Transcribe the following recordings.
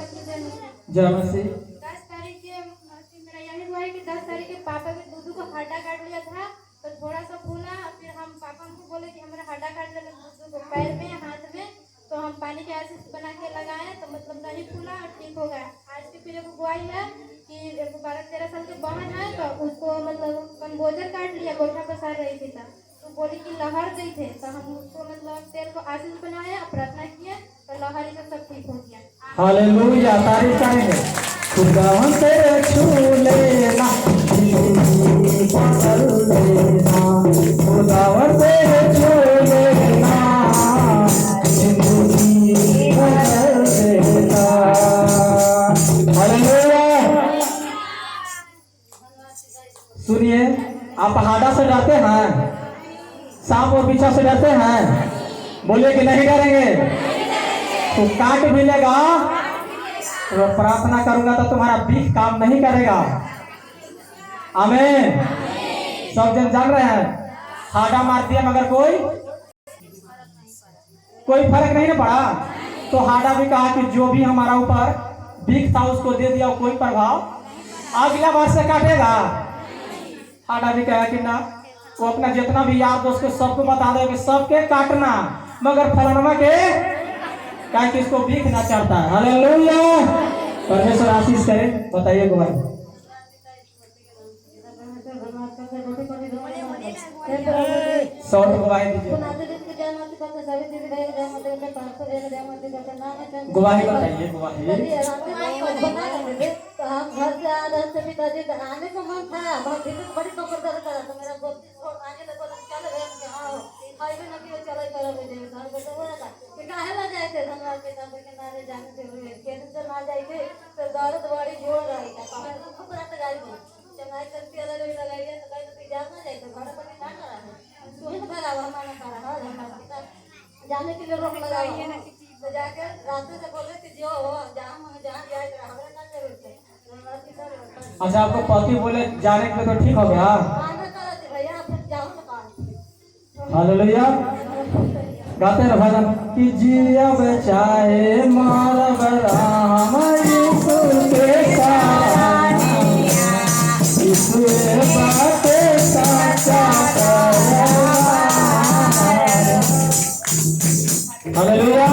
जय मसीह। 10 तारीख के मेरा यही हुआ है कि 10 तारीख के पापा के दूधू को हड्डा काट लिया था, तो थोड़ा सा फूला। फिर हम पापा को बोले कि हमारा हड्डा काट दिया दूधू को पैर में हाथ में, तो हम पानी के आशीष बना के लगाए तो मतलब नहीं फूला और ठीक हो गया। आज की फिर एक गुआई है कि 12-13 साल के बहन है, तो उसको मतलब कंबोजर काट लिया, गोइठा पसार रही थी तो बोली कि लहर गई थे, तो हम उसको मतलब तेल को आशीष बनाए और प्रार्थना किए तो लहर से सब ठीक हो गया। हालेलुया, तारीफ करेंगे। खुदावन तेरे छू लेना, बदल लेना, खुदावन तेरे छू लेना, जिंदगी बदल देना। हालेलुया। सुनिए, आप हाडा से डरते हैं? सांप और बिच्छा से डरते हैं? बोलिए कि नहीं डरेंगे। तो काट मिलेगा तो प्रार्थना करूंगा तो तुम्हारा बीख काम नहीं करेगा। आमीन। सब जन जान रहे हैं, हाडा मार दिया मगर कोई फर्क नहीं ना पड़ा। तो हाडा भी कहा कि जो भी हमारा ऊपर बीख था उसको दे दिया, कोई प्रभाव अगला बार से काटेगा। हाडा भी कहा कि ना, वो अपना जितना भी यार दोस्त के सबको बता दे कि सबके काटना मगर फलनवा के क्या कि इसको बीख ना चढ़ता है। हालेलुया, परमेश्वर आशीष करे। बताइए गुआई। सौ गुआई दीजिए, गुआही बताइए, गुआही। तो हम घर से आ रहे थे, पिताजी आने को मन था, बहुत दिन बड़ी खबर कर रहा था, मेरा गोदी छोड़ आने लगा, चल रहे हैं हां हाईवे न कि चले कर रहे थे, घर बेटा बोला था कि काहे ला जाए थे धनवाद के तब किनारे जाने से के से ना जाए थे तो दर्द बड़ी जोर रही था। पापा खूब रात गाई को चंगाई करती अलग अलग लगाई तो कहीं तो जा ना जाए तो घर पर ना करा है तू ही भगा हमारा सारा हां हमारा पिता जाने के लिए रोक लगाई है ना तो जाकर रात से बोले कि जो जहां जहां जाए हमरा ना जरूरत है। अच्छा, आपको पति बोले जाने के लिए तो ठीक हो गया। हालेलुया, गाते रहो भजन कि जिया बचाए मारब राम यीशु के साथ, यीशु बाते साचा करवा। हालेलुया,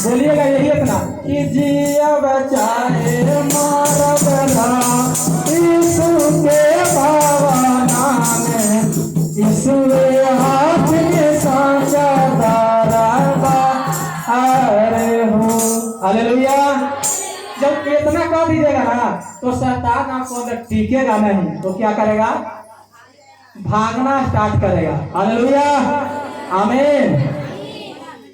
बोलिएगा यही इतना कि जिया बचाए मारब राम यीशु के भावना में, यीशु हाथ में सांचा धरवा अरे हो। हालेलुया। जब इतना कर दीजिएगा ना तो शैतान आपको अगर टीकेगा नहीं तो क्या करेगा? भागना स्टार्ट करेगा। हालेलुया, आमीन।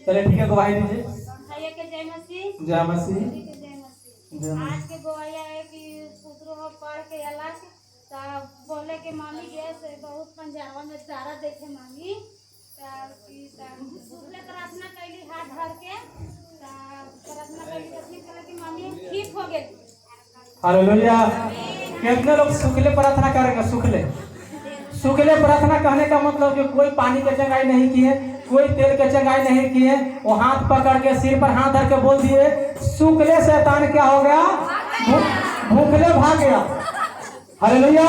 चलिए ठीक है, गवाही दीजिए। भैया के जय मसीह। जय मसीह। आज के गवाया है कि पुत्रो हो पढ़ के अलग बोले के मामी गए से बहुत पंजाब में तारा देखे मामी प्रार्थना कैली हाथ धर के प्रार्थना कैली कि मामी ठीक हो गए। हालेलुया। कितने लोग सुखले प्रार्थना करेंगे? सुखले प्रार्थना कहने का मतलब कि कोई पानी के चंगाई नहीं की है, कोई तेल के चंगाई नहीं की है, वो हाथ पकड़ के सिर पर हाथ धर के बोल दिए सुखले। शैतान क्या हो गया? भूखले भाग गया। हालेलुया।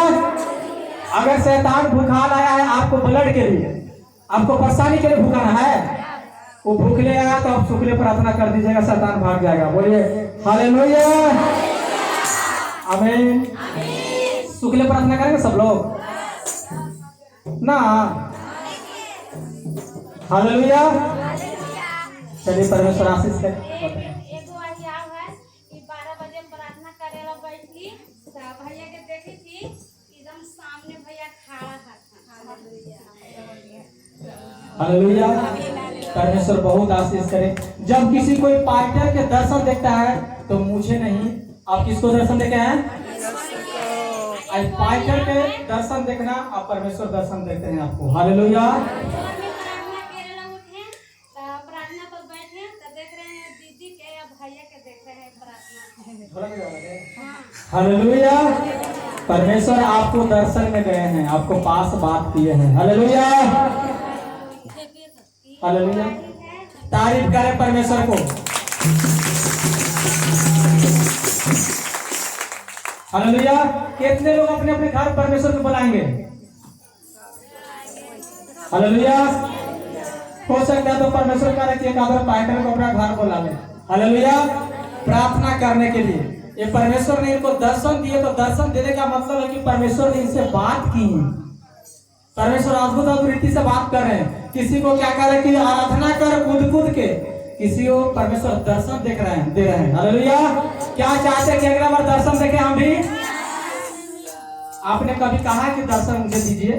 अगर शैतान भूखा लाया है आपको ब्लड के लिए, आपको परेशानी के लिए भूखाना है, वो भूखले आया तो आप सुखले प्रार्थना कर दीजिएगा, शैतान भाग जाएगा। बोलिए हालेलुया, आमीन। सुखले प्रार्थना करेंगे सब लोग ना? हालेलुया। चलिए परमेश्वर आशीष करे। भैया के देखी थी एकदम सामने भैया खड़ा था। हालेलुया, परमेश्वर बहुत आशीष करे। जब किसी कोई पास्टर के दर्शन देखता है तो मुझे नहीं, आप किसको दर्शन देखे हैं? पास्टर के दर्शन देखना, आप परमेश्वर दर्शन देखते हैं आपको। हालेलुया। प्रार्थना पर बैठे तो देख रहे हैं दीदी के या भैया के देख रहे हैं प्रार्थना। हालेलुया, परमेश्वर आपको दर्शन में गए हैं, आपको पास बात किए हैं। Hallelujah, hallelujah. तारीफ करें परमेश्वर को। हालेलुया। कितने लोग अपने अपने घर परमेश्वर को बुलाएंगे? हालेलुया। हो सकता है तो परमेश्वर का एक आदर पाइटर को अपना घर बुला ले। हालेलुया। प्रार्थना करने के लिए ये परमेश्वर ने इनको दर्शन दिए, तो दर्शन देने का मतलब है कि परमेश्वर ने इनसे बात की है। परमेश्वर अद्भुत अद्भुत रीति से बात कर रहे हैं। किसी को क्या कर रहे हैं कि आराधना कर कूद कूद के, किसी को परमेश्वर दर्शन दे रहे हैं। हालेलुया। क्या चाहते हैं कि अगला बार दर्शन देखें हम भी? आपने कभी कहा कि दर्शन मुझे दीजिए?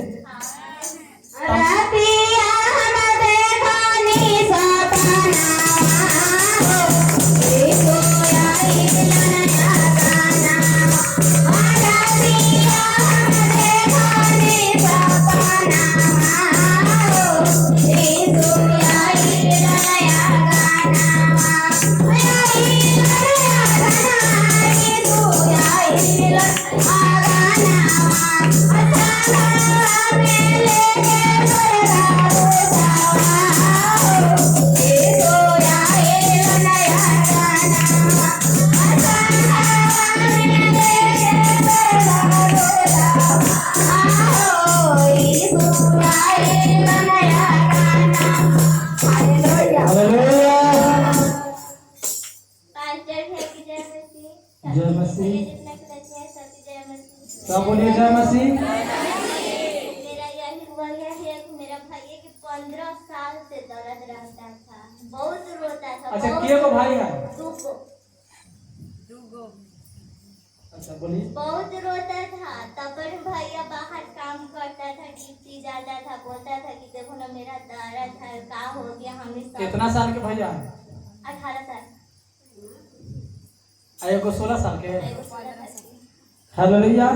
जय मसीह। सब बोलिए जय मसीह। मेरा यही वजह है कि मेरा भाई के 15 साल से दर्द रहता था, बहुत रोता था। अच्छा, किए को भाई है? दूगो। अच्छा बोलिए। बहुत रोता था, तब पर भैया बाहर काम करता था, ड्यूटी जाता था, बोलता था कि देखो ना मेरा दर्द है, क्या हो गया। हम कितना साल के भैया? 18 साल। एगो 16 साल के। एगो 16 साल की। हालेलुया।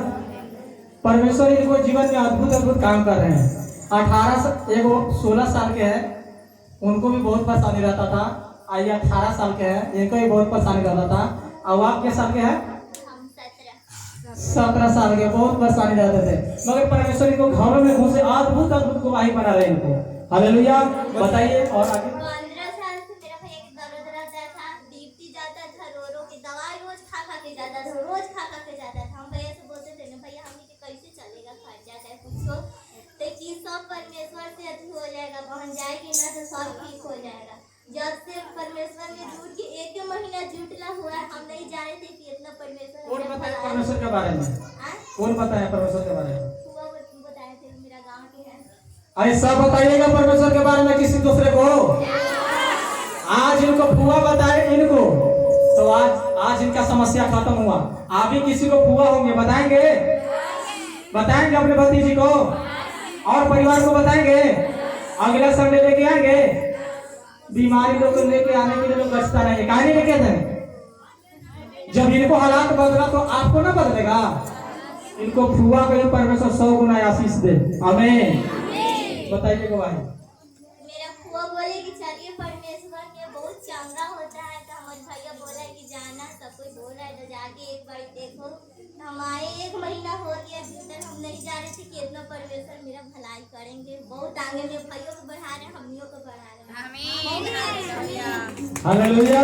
परमेश्वर इनको जीवन में अद्भुत अद्भुत काम कर रहे हैं। 18 एगो 16 साल के हैं, उनको भी बहुत परेशानी रहता था। आइए 18 साल के हैं, इनको भी बहुत परेशानी रहता था। अब आप कितने साल के हैं? हम 17 साल के। बहुत परेशानी रहते थे, मगर परमेश्वर इनको घरों में घुसे अद्भुत अद्भुत गवाही बना रहे हैं इनको। हालेलुया। बताइए और आगे। 15 साल से मेरा भैया के दर्द रहता था, ड्यूटी जाता था, रो रो के दवाई रोज खा खा के जाता था, रोज खा खा के जाता था। हम भैया से बोलते थे ना भैया हमने के कैसे चलेगा खर्चा चाहे कुछ हो, तो कि सब परमेश्वर से अति हो जाएगा, बहन जाएगी ना तो सब ठीक हो जाएगा। जब से परमेश्वर ने झूठ के 1 महीना झूठला हुआ, हम नहीं जा रहे थे कि इतना परमेश्वर कौन बताए परमेश्वर के बारे में? कौन बताया परमेश्वर के बारे में? हुआ बताए थे, मेरा गाँव के है। ऐसा बताइएगा परमेश्वर के बारे में किसी दूसरे को। आज इनको फुआ बताए इनको, तो आज इनका समस्या खत्म हुआ। आप भी किसी को फुआ होंगे, बताएंगे? बताएंगे अपने भतीजी को और परिवार को बताएंगे। अगला संडे लेके आएंगे। बीमारी लोग लेके आने के लिए लोग बचता नहीं है, काहे नहीं लेके आते? जब इनको हालात बदला तो आपको ना बदलेगा। इनको फुआ को परमेश्वर 100 गुना आशीष दे। आमीन। बताइए को भाई। मेरा फुआ बोले कि चलिए परमेश्वर के बहुत चंगा होता है, तो हमारे भैया बोला कि जाना, सब कोई बोल रहा है तो जाके एक बार देखो। हमारे 1 महीना हो गया भीतर, हम नहीं जा रहे थे कि इतना परमेश्वर मेरा भलाई करेंगे। बहुत आगे में भाइयों को बढ़ा रहे हैं, हमियों को बढ़ा रहे हैं। आमीन। हालेलुया।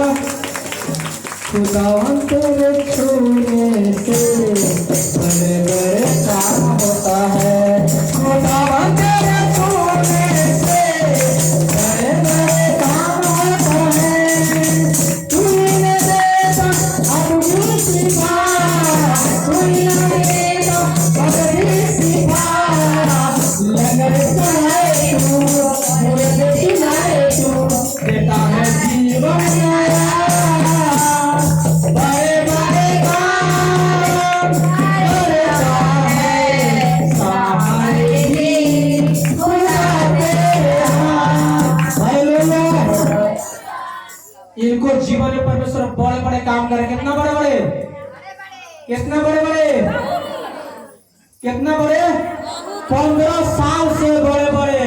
खुदावन तेरे छूने से बड़े बड़े काम होता है। खुदावन तेरे छूने से बड़े बड़े काम होता है। तूने देखा अद्भुत सिखा, तूने देखा अद्भुत सिखा। लंगर चलाए तू, मुझे दिलाए तू, देता है जीवन नया। बड़े बड़े काम करता है सहारे भी खुदा तेरे हाथ। हालेलुया। इनको जीवन में परमेश्वर बड़े बड़े काम करे। कितना बड़े बड़े? कितना बड़े बड़े? कितना बड़े? 15 साल से बड़े बड़े।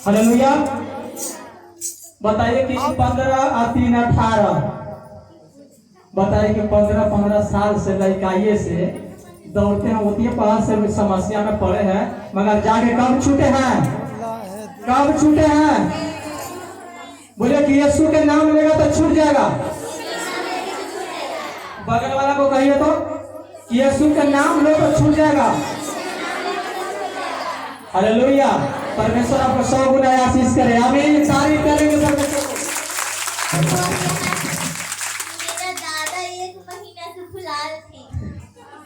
हालेलुया। बताइए कि 15 और 3 18। बताइए कि 15 साल से लड़काइए से दौड़ते हैं, होती है पहाड़ से समस्या में पड़े हैं, मगर जाके कब छूटे हैं? कब छूटे हैं? बोले कि यीशु के नाम लेगा तो छूट जाएगा। बगल वाला को कहिए तो कि यीशु का नाम लो तो छूट जाएगा। हालेलुया। परमेश्वर आपको 100 गुना आशीष करे। आमीन। तारीफ करेंगे परमेश्वर को। मेरा दादा 1 महीना से फुलाल थी।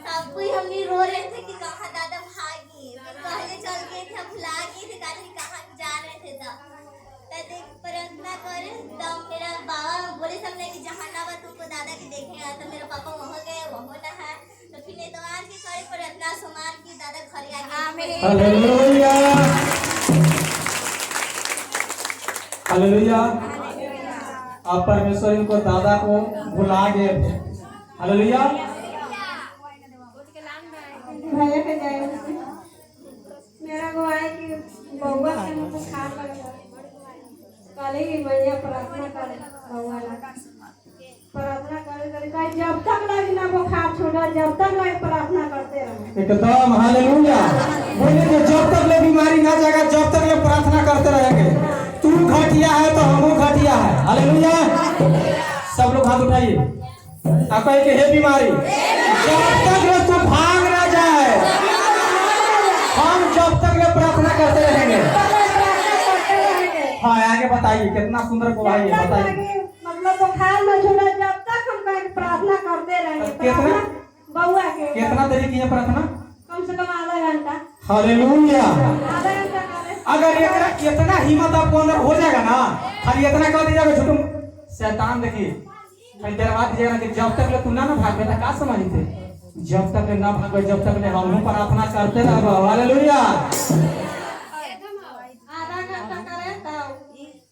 सब कोई हमने रो रहे थे कि कहाँ दादा भागी, फिर पहले चल गए थे, फुला गए थे, दादा जी कहाँ जा रहे थे। तब एक प्रार्थना करे तब मेरा बाबा बोले सबने कि जहानाबाद तुमको दादा के देखे आया। तो मेरा पापा वहाँ गए, वहाँ ना है। तो फिर एतवार के करे प्रार्थना सोमवार की दादा घर आ गए। हालेलुया। हालेलुया। आप परमेश्वर इनको दादा को भुला गए थे। हालेलुया। भैया के जाए मेरा को आए कि बउआ के मुंह बुखार लग गया। काले की भैया प्रार्थना करे बउआ ला प्रार्थना करे कहीं जब तक लगे ना बुखार छूटा, जब तक लगे प्रार्थना करते रहे। एकदम हालेलुया। बोले कि जब तक ले बीमारी ना जाएगा, जब तक ले प्रार्थना करते रहेंगे। तू घटिया है तो हम घटिया है। हालेलुया। सब लोग हाथ उठाइए। आप कहे कि हे बीमारी, जब तक ले तू भाग ना जाए, हम जब तक ले प्रार्थना करते रहेंगे। हाँ आगे बताइए, कितना सुंदर गवाही है, बताइए। मतलब बुखार में छूटा जब तक हम प्रार्थना करते रहेंगे। कितना बउआ के कितना देरी की है प्रार्थना? कम से कम आधा घंटा। हालेलुया। आधा घंटा करे। अगर इतना हिम्मत आपको अंदर हो जाएगा ना, खाली इतना कर दीजिएगा झूठू शैतान। देखिए खाली डरवा दीजिएगा कि जब तक ले तू ना भागबे तो का समझते, जब तक ले ना भागबे, जब तक ले हम प्रार्थना करते रहबो। हालेलुया। आधा घंटा करे तब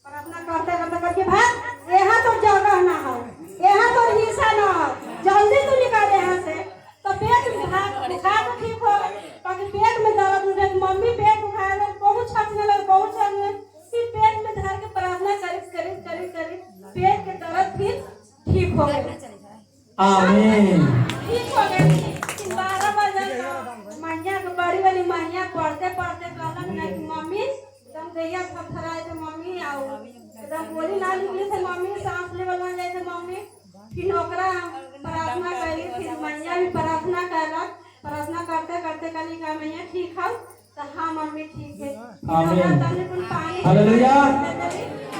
प्रार्थना करते करते करके भाग। यहाँ तो जगह ना हो, यहाँ तो हिस्सा ना हो, जल्दी तू निकाल यहाँ से। तो पेट बुखार तो ठीक हो, ताकि पेट में दर्द उठे। मम्मी पेट बुखार में बहुत छटने लगे, बहुत छटने, फिर पेट में धर के प्रार्थना करीब पेट के दर्द फिर ठीक हो गए। आमीन। ठीक हो गए। 12 बजे मैया को बड़ी वाली मैया पढ़ते कहलन ना कि मम्मी एकदम गैया थरथराए थे। मम्मी आओ एकदम बोली ना निकली थे। मम्मी सांस लेवल बन जाए थे। मम्मी फिर ओकरा प्रार्थना करी, फिर मैया भी प्रार्थना करलक। प्रार्थना करते करते कली का मैया ठीक हो। तो हाँ मम्मी ठीक है। आमीन। पानी हालेलुया।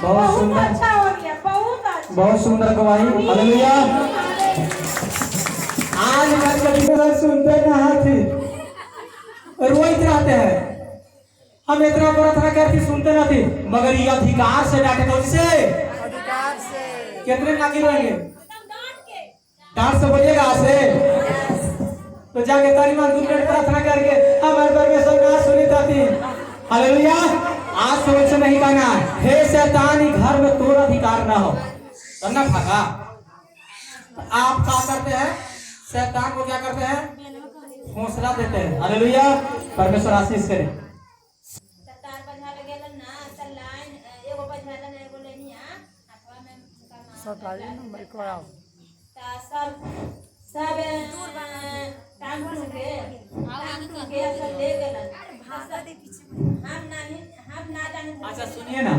बहुत अच्छा हो गया, बहुत अच्छा, बहुत सुंदर गवाही। हालेलुया। आज कल के लोग सुनते कहाँ थे, रोते रहते हैं। हम इतना प्रार्थना करती सुनते ना थे, मगर ये अधिकार से डांटे तो इससे कितने नाकी रहेंगे? डांट से बोलिएगा से तो जाके तारीमान 2 मिनट प्रार्थना करके हमारे परमेश्वर का सुनी जाती। हालेलुया। आज से नहीं कहना हे शैतान घर में तोर अधिकार ना हो, करना भागा। आप क्या करते हैं? शैतान को क्या करते हैं? हौसला देते हैं। हालेलुया। परमेश्वर आशीष करे। तार बजा लगेला ना त लाइन एगो बजाला ना एगो लेनिया हाथवा में सरकारी नंबर को आओ ता सब काम के सब ले गेलन। भाषा दे पीछे हम ना जाने। अच्छा सुनिए ना,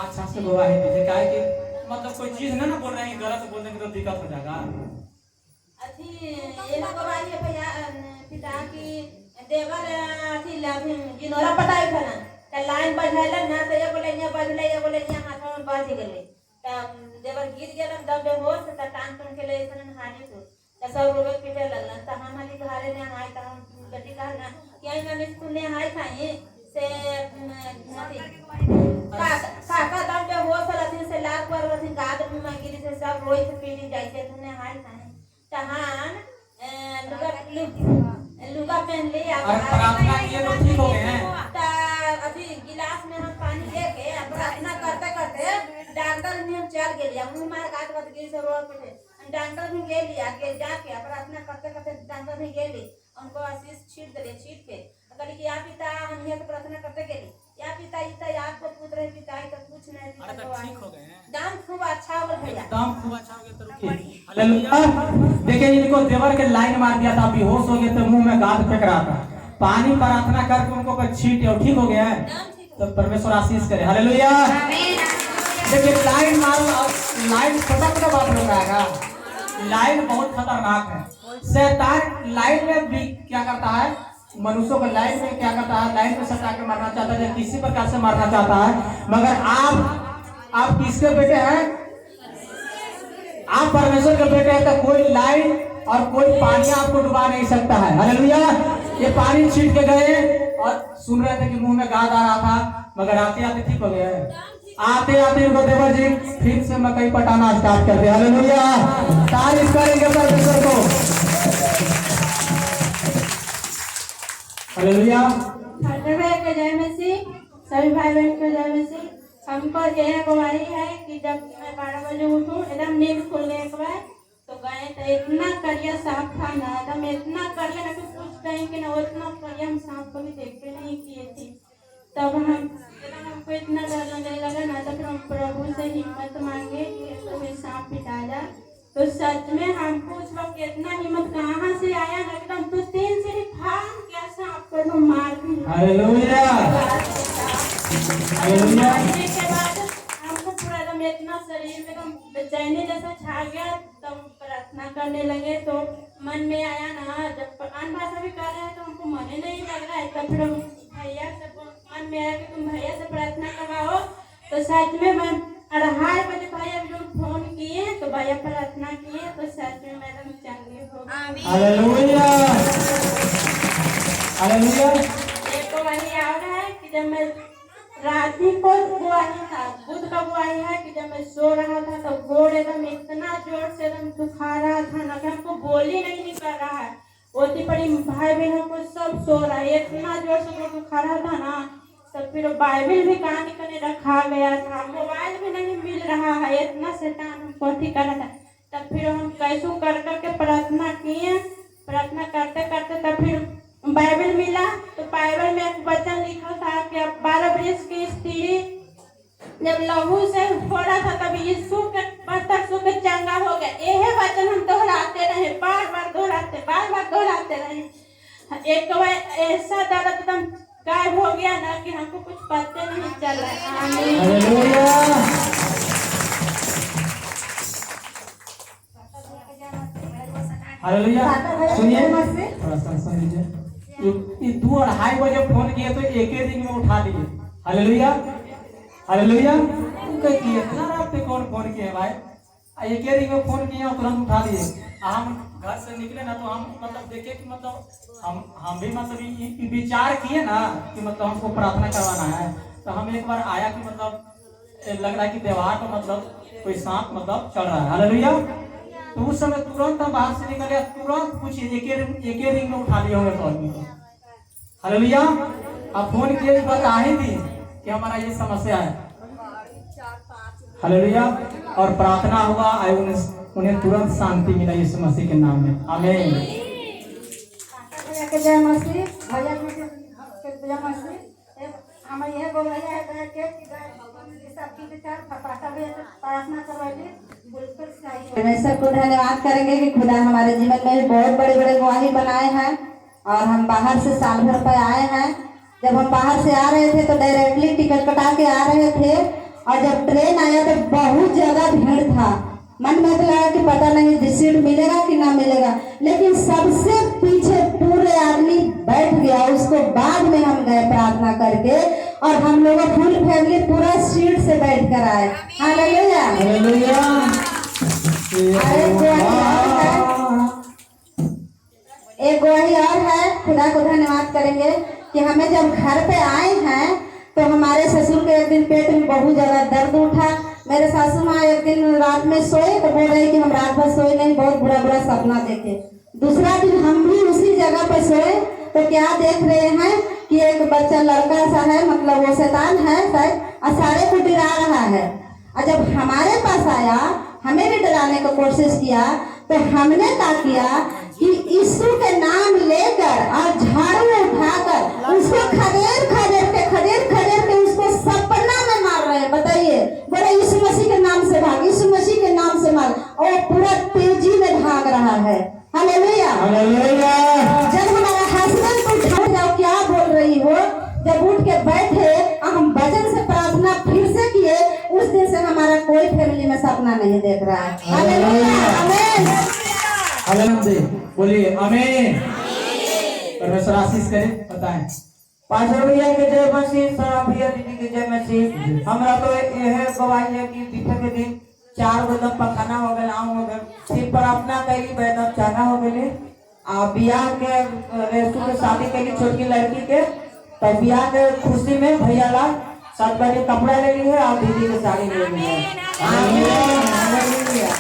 अच्छा से गवाही दीजिए। क्या है कि मतलब कोई चीज ना बोल रहे हैं, गलत बोल देंगे तो दिक्कत हो जाएगा। अथी ये गवाही है भैया पिता की देवर अथी जिनोरा पटाई था त लाइन बजाइलन ना त एगो लेनिया बजले एगो लेनिया हाथ में बज गेले त देवर गिर गेलन दब बेहोश त टांग टूट के ले सन हानि को त सब रोवे पीटे लगलन त हम हाली घरे ने आए त हम बेटी का ना क्या मैंने सुने हाय खाई से अथी काका दब बेहोश रहती से लाख पर रहती गाद में गिरी से सब रोई से पीनी जाई से तुने हाय खाई तहान लुगा पहन ले प्रार्थना किए तो ठीक हो गए हैं। अभी गिलास में हम पानी लेके प्रार्थना करते करते डॉक्टर में हम चल गए मुँह मार काट काट गिर से रोड पे डॉक्टर भी गए लिया के जाके प्रार्थना करते करते डॉक्टर भी गए उनको आशीष छीट दिले छीट के कहली कि या पिता हम यहाँ प्रार्थना करते गए या पिता इतना आपको पुत्र है पिता तो कुछ नहीं ठीक हो गए हैं। दाम खूब अच्छा हो गया भैया एकदम खूब अच्छा हो गया। तो हालेलुया। देखिए इनको देवर के लाइन मार दिया था, बेहोश हो गए थे, मुंह में गाद फेंक रहा था। पानी प्रार्थना करके उनको छीट और ठीक हो गया है। तो परमेश्वर आशीष करे। हालेलुया। देखिए लाइन मारो, लाइन छोटा छोटा बात हो रहा है। लाइन बहुत खतरनाक है। शैतान लाइन में भी क्या करता है, मनुष्यों को लाइन में क्या करता है, लाइन में सटा के मारना चाहता है, किसी प्रकार से मारना चाहता है। मगर आप किसके बेटे हैं? आप परमेश्वर के बेटे हैं। तो कोई लाइन और कोई पानी आपको डुबा नहीं सकता है। हालेलुया। ये पानी छीट के गए और सुन रहे थे कि मुंह में गाद आ रहा था, मगर आते आते ठीक हो गया है। आते आते उनको देवर जी फिर से मकई पटाना स्टार्ट कर दिया। हालेलुया। तारीफ करेंगे परमेश्वर को। हालेलुया। हर भाई को जय मसीह, सभी भाई बहन को जय मसीह। हमको यह गवाही है कि जब मैं 12 बजे उठूं, एकदम नींद खुल गई एक बार, तो गए तो इतना करिया सांप था ना, एकदम इतना करिया ना, कुछ कहीं कि ना उतना करिया हम सांप को भी देखते नहीं किए थे। तब हमको इतना डर लगने लगा ना, तब हम प्रभु से हिम्मत मांगे कि तुम्हें सांप पिटा जा। तो सच में हमको उस वक्त इतना हिम्मत कहाँ से आया ना, एकदम तो 3 सीढ़ी फाड़ के सांप को तो मार दी। हालेलुया। हालेलुया। के बाद हमको पूरा एकदम इतना शरीर में एकदम बेचैनी जैसा छा गया। तब प्रार्थना करने लगे तो मन में आया ना, जब अन्य भाषा भी कर रहे हैं तो हमको मन ही नहीं लग रहा है। तब फिर भैया से मन में आया कि तुम भैया से प्रार्थना करवाओ। तो सच में मैं 2:30 बजे भैया जो फोन किए तो भैया प्रार्थना किए, तो सच में मैडम चंगी हो गई। हालेलुया। हालेलुया। एक तो वही याद है कि जब मैं रात ही को बुआई था, बुध का बुआई है कि जब मैं सो रहा था तो गोड़ एकदम इतना जोर से एकदम दुखा रहा था ना कि हमको बोली नहीं निकल रहा है। ओती पड़ी भाई बहनों को सब सो रहा है, इतना जोर से गोड़ दुखा रहा था ना। तब फिर बाइबल भी कहाँ निकलने रखा गया था, मोबाइल भी नहीं मिल रहा है, इतना शैतान हमको ठीक कर रहा था। तब फिर हम कैसू कर करके प्रार्थना किए, प्रार्थना करते करते तब फिर बाइबल मिला। तो बाइबल में एक वचन लिखा था कि 12 बरस की स्त्री जब लहू से फोड़ा था तब यीशु के बतख के चंगा हो गया। यही वचन हम दोहराते रहे, बार बार दोहराते रहे। एक बार ऐसा दर्द एकदम गायब हो गया ना कि हमको कुछ पता नहीं चल रहा है। आमीन। हालेलुया। सुनिए थोड़ा सा सुन लीजिए। ये 2-2:30 बजे फोन किए तो एक ही दिन में उठा लिए। हालेलुया। हालेलुया। कि इतना रात पे कौन फोन किए भाई? एक ही दिन में फोन किए और तुरंत उठा लिए। हम घर से निकले ना तो हम मतलब देखे कि मतलब हम भी मतलब ये विचार किए ना कि मतलब हमको प्रार्थना करवाना है। तो हम एक बार आया कि मतलब लग रहा है कि दीवार पर मतलब कोई सांप मतलब चल रहा है। हालेलुया। तो उस समय तुरंत हम बाहर से निकले, तुरंत कुछ एक ही रिंग में उठा लिए होंगे कॉल में। हालेलुया। अब फोन किए बता ही दी कि हमारा ये समस्या है। हालेलुया। और प्रार्थना हुआ, उन्हें तुरंत शांति मिला यीशु मसीह के नाम में। आमीन। जय मसीह। भैया जय मसीह। हमारे यह बोल रहा है प्रार्थना करवाइए। परमेश्वर को धन्यवाद करेंगे कि खुदा हमारे जीवन में भी बहुत बड़े बड़े गवाही बनाए हैं। और हम बाहर से साल भर पर आए हैं। जब हम बाहर से आ रहे थे तो डायरेक्टली टिकट कटा के आ रहे थे, और जब ट्रेन आया तो बहुत ज़्यादा भीड़ था। मन में तो लगा कि पता नहीं सीट मिलेगा कि ना मिलेगा, लेकिन सबसे पीछे पूरे आदमी बैठ गया। उसको बाद में हम गए प्रार्थना करके, और हम लोग फुल फैमिली पूरा सीट से बैठ कर आए। हालेलुया। हालेलुया। एक गवाही और है, खुदा को धन्यवाद करेंगे कि हमें जब घर पे आए हैं तो हमारे ससुर के एक दिन पेट में बहुत ज़्यादा दर्द उठा। मेरे सासू माँ एक दिन रात में सोए तो बोल रहे कि हम रात भर सोए नहीं, बहुत बुरा बुरा सपना देखे। दूसरा दिन हम भी उसी जगह पर सोए तो क्या देख रहे हैं कि एक बच्चा लड़का सा है, मतलब वो शैतान है शायद, और सारे को डरा रहा है। और जब हमारे पास आया, हमें भी डराने की कोशिश किया, तो हमने क्या किया कि यीशु के नाम लेकर और झाड़ू उठाकर उसको खदेड़ के उसको सपना में मार रहे हैं। बताइए, बोले यीशु मसीह के नाम से भाग, यीशु मसीह के नाम से मार, और पूरा तेजी में भाग रहा है। हालेलुया। हालेलुया। जब हमारा हस्बैंड को उठा जाओ, क्या बोल रही हो, जब उठ के बैठे और हम वचन से प्रार्थना फिर से किए, उस दिन से हमारा कोई फैमिली में सपना नहीं देख रहा है। हालेलुया। आमीन। हालेलुया बोलिए आमीन। परमेश्वर आशीष करे। बताएं पास्टर भैया के जय मसीह, सर भैया दीदी के जय मसीह। हमरा तो यह गवाही है कि बीते के दिन 4 बजे पखाना हो गए, आम हो गए, फिर प्रार्थना कैली बैठक चाना हो गए आ बियाह के रेसू के शादी कैली छोटी लड़की के। तब बियाह के खुशी में भैया ला 7 बजे कपड़ा ले ली है और दीदी के साड़ी ले ली है। Hallelujah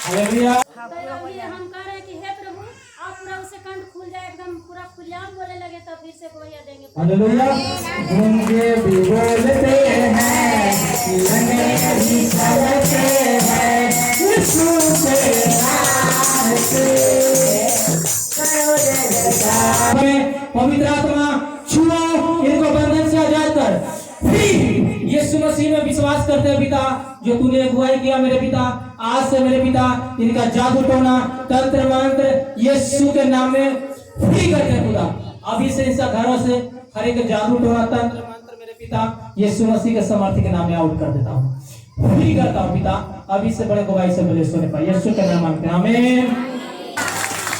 hallelujah. तो अभी हम कह रहे हैं कि हे प्रभु आप पूरा उसे कंठ खुल जाए, एकदम पूरा खुलेआम बोलने लगे, तब फिर से गवाहियाँ देंगे। हालेलुया। गूंगे भी बोलते हैं, लंगड़े भी चलते हैं, यीशु के नाम से करो जयकार। पवित्र आत्मा छुओ इनको बंधन से आजाद कर। फिर यीशु मसीह में विश्वास करते हैं पिता, जो तूने अगुवाई किया मेरे पिता, आज से मेरे पिता इनका जादू टोना तंत्र मंत्र यीशु के नाम में फ्री कर दे खुदा। अभी से इनका घरों से हर एक जादू टोना तंत्र मंत्र मेरे पिता यीशु मसीह के समर्थी के नाम में आउट कर देता हूँ, फ्री करता हूँ पिता। अभी से बड़े गवाही से मिले सोने पाए यीशु के नाम मांगते हैं आमीन।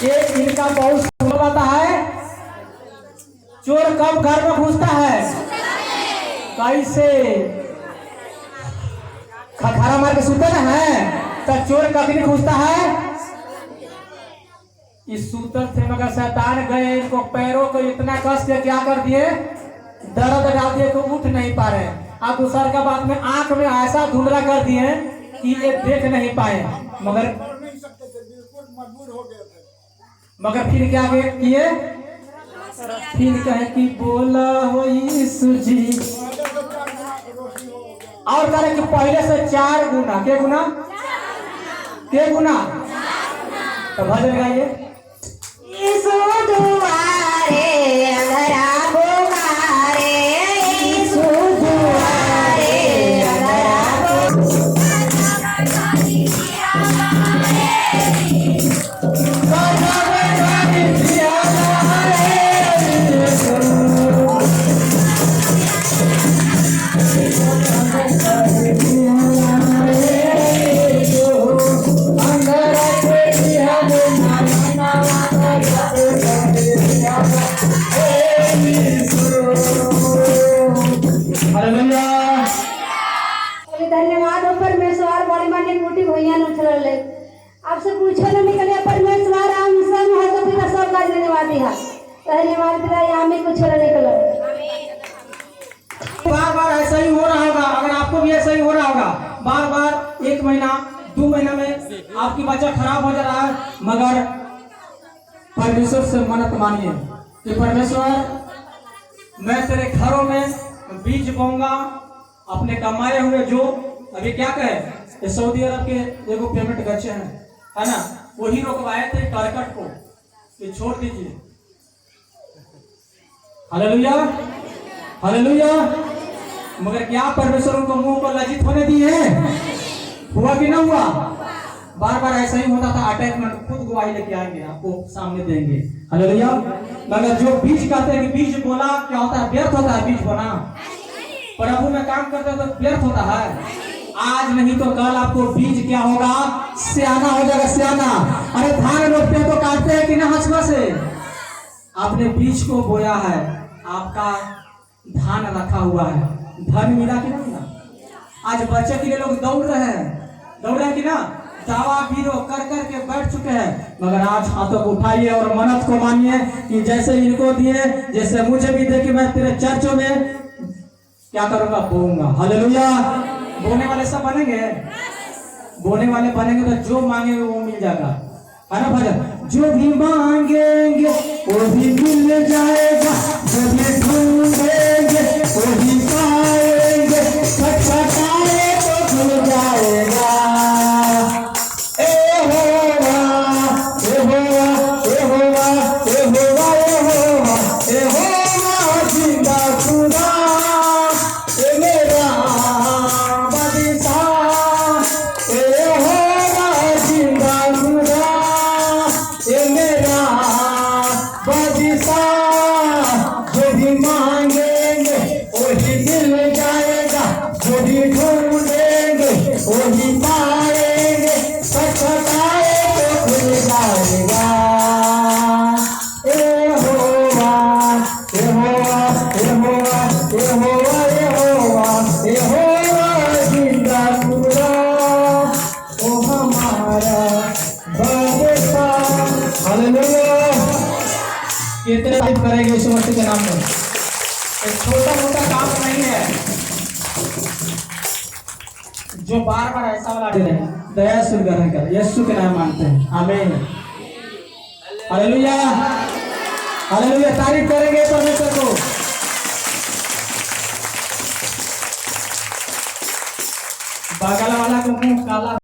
ये इनका बहुत सुंदर बात है। चोर कब घर में घुसता है? कैसे खखारा मार के सुते ना है, तो चोर कभी नहीं घुसता है। इस सूतर थे मगर शैतान गए, इनको पैरों को इतना कस के क्या कर दिए, दर्द डाल दिए तो उठ नहीं पा रहे। अब दूसर का बात में आंख में ऐसा धुंधला कर दिए कि ये देख नहीं पाए। मगर फिर क्या किए, फिर कहे कि बोला हो यीशु जी, और करे कि पहले से 4 गुना। के गुना? के गुना? तो भजन गाइए। यीशु दुआरे अंधरा पुकारे, यीशु दुआरे अंधरा धन्यवाद हो परमेश्वर। बड़ी बड़ी मोटी भैया न उछल आपसे पूछो न निकले परमेश्वर हम संग है तो फिर सब का धन्यवाद दिया। धन्यवाद दिया यहाँ में कुछ न निकलो। बार बार ऐसा ही हो रहा होगा, अगर आपको भी ऐसा ही हो रहा होगा, बार बार 1 महीना 2 महीना में आपकी बच्चा खराब हो जा रहा है, मगर परमेश्वर से मन्नत मानिए कि परमेश्वर मैं तेरे घरों में बीज बोऊंगा, अपने कमाए हुए जो अभी क्या कहे ये सऊदी अरब के एगो पेमेंट गच्छे हैं, है ना, वही रोकवाए थे करकट को कि छोड़ दीजिए। Hallelujah hallelujah. मगर क्या परमेश्वर उनको मुंह पर लज्जित होने दिए हैं? हुआ कि ना हुआ? बार बार ऐसा ही होता था। अटैचमेंट खुद गवाही लेके आएंगे, आपको सामने देंगे। हालेलुया। मगर जो बीज कहते हैं कि बीज बोला क्या होता है? व्यर्थ होता है बीज बोना। प्रभु में काम करते हो तो व्यर्थ होता है। आज नहीं तो कल आपको बीज क्या होगा? सियाना हो जाएगा, सियाना। अरे धान रोपते हैं तो काटते हैं कि ना हंसुआ से? आपने बीज को बोया है, आपका धान रखा हुआ है, धन मिला कि नहीं मिला? आज बच्चे के लिए लोग दौड़ रहे हैं कि ना, दावा बीरो कर कर के बैठ चुके हैं। मगर आज हाथों को उठाइए और मन्नत को मानिए कि जैसे इनको दिए, जैसे मुझे भी दे कि मैं तेरे चर्चों में क्या करूंगा? बोऊंगा। हालेलुया। बोने वाले सब बनेंगे, बोने वाले बनेंगे तो जो मांगेंगे वो मिल जाएगा, है ना भजन? जो भी मांगेंगे वो भी मिल जाएगा, जो भी ढूंढेंगे वो भी पाएंगे, खटखटाए तो खुल जाएगा। ए होगा, ए होगा, ए होगा, ए होगा, ए होगा, ए होगा जिंदा खुदा, ए मेरा बादशाह, ए होगा जिंदा खुदा, ए मेरा बादशाह। जो भी मांगेंगे वही मिल जाएगा। एक छोटा मोटा काम नहीं है जो बार बार ऐसा वाला नहीं। दया से ग्रहण कर, यीशु के नाम मानते हैं, आमीन। Hallelujah, hallelujah. तारीफ करेंगे परमेश्वर को। बगल वाला को मुंह काला